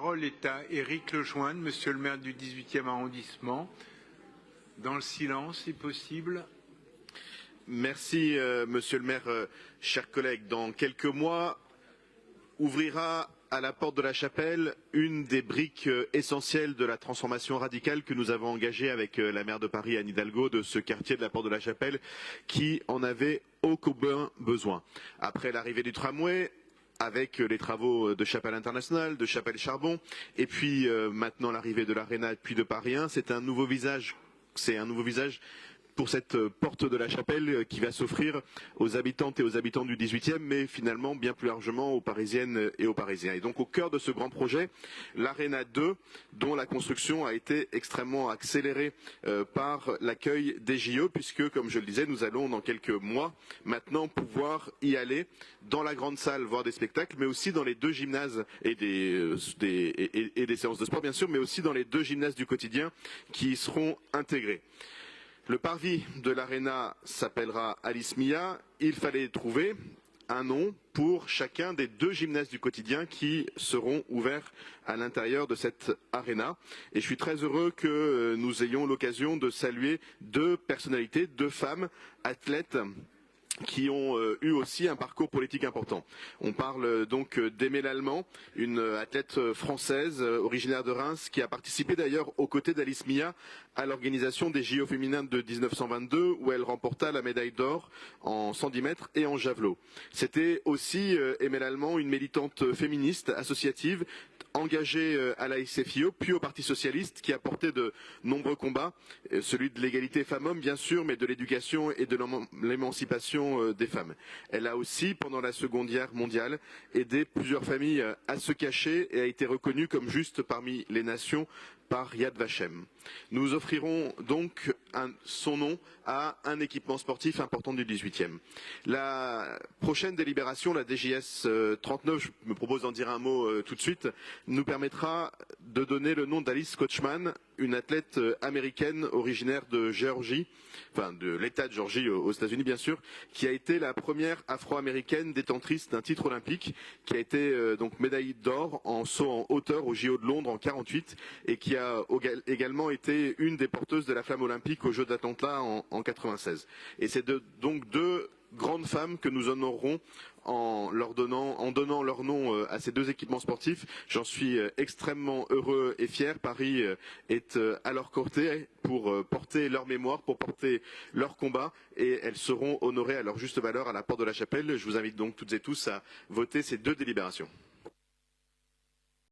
parole est à Éric Lejoindre, monsieur le maire du 18e arrondissement. Dans le silence, si possible. Merci, monsieur le maire, chers collègues. Dans quelques mois, ouvrira à la porte de la Chapelle une des briques essentielles de la transformation radicale que nous avons engagée avec la maire de Paris, Anne Hidalgo, de ce quartier de la porte de la Chapelle qui en avait ô combien besoin. Après l'arrivée du tramway, avec les travaux de Chapelle International, de Chapelle Charbon, et puis maintenant l'arrivée de l'Arena puis de Paris 1, c'est un nouveau visage pour cette porte de la Chapelle qui va s'offrir aux habitantes et aux habitants du 18e, mais finalement bien plus largement aux Parisiennes et aux Parisiens. Et donc au cœur de ce grand projet, l'Arena 2, dont la construction a été extrêmement accélérée par l'accueil des JO, puisque, comme je le disais, nous allons dans quelques mois maintenant pouvoir y aller dans la grande salle voir des spectacles, mais aussi dans les deux gymnases et des séances de sport, bien sûr, mais aussi dans les deux gymnases du quotidien qui y seront intégrés. Le parvis de l'Arena s'appellera Alice Mia. Il fallait trouver un nom pour chacun des deux gymnases du quotidien qui seront ouverts à l'intérieur de cette Arena. Et je suis très heureux que nous ayons l'occasion de saluer deux personnalités, deux femmes athlètes qui ont eu aussi un parcours politique important. On parle donc d'Aimée Lallemand, une athlète française originaire de Reims qui a participé d'ailleurs aux côtés d'Alice Mia à l'organisation des JO féminins de 1922 où elle remporta la médaille d'or en 110 mètres et en javelot. C'était aussi Aimée Lallemand, une militante féministe associative engagée à la SFIO, puis au Parti socialiste, qui a porté de nombreux combats, celui de l'égalité femmes-hommes bien sûr, mais de l'éducation et de l'émancipation des femmes. Elle a aussi, pendant la Seconde Guerre mondiale, aidé plusieurs familles à se cacher et a été reconnue comme juste parmi les nations par Yad Vashem. Nous offrirons donc son nom à un équipement sportif important du 18e. La prochaine délibération, la DJS 39, je me propose d'en dire un mot tout de suite, nous permettra de donner le nom d'Alice Kochman, une athlète américaine originaire de Géorgie, enfin de l'État de Géorgie aux États-Unis bien sûr, qui a été la première afro-américaine détentrice d'un titre olympique, qui a été donc médaillée d'or en saut en hauteur au JO de Londres en 48 et qui a également été une des porteuses de la flamme olympique aux Jeux d'Atlanta en 96. Et c'est donc deux grandes femmes que nous honorerons en donnant leur nom à ces deux équipements sportifs. J'en suis extrêmement heureux et fier. Paris est à leur côté pour porter leur mémoire, pour porter leur combat, et elles seront honorées à leur juste valeur à la porte de la Chapelle. Je vous invite donc toutes et tous à voter ces deux délibérations.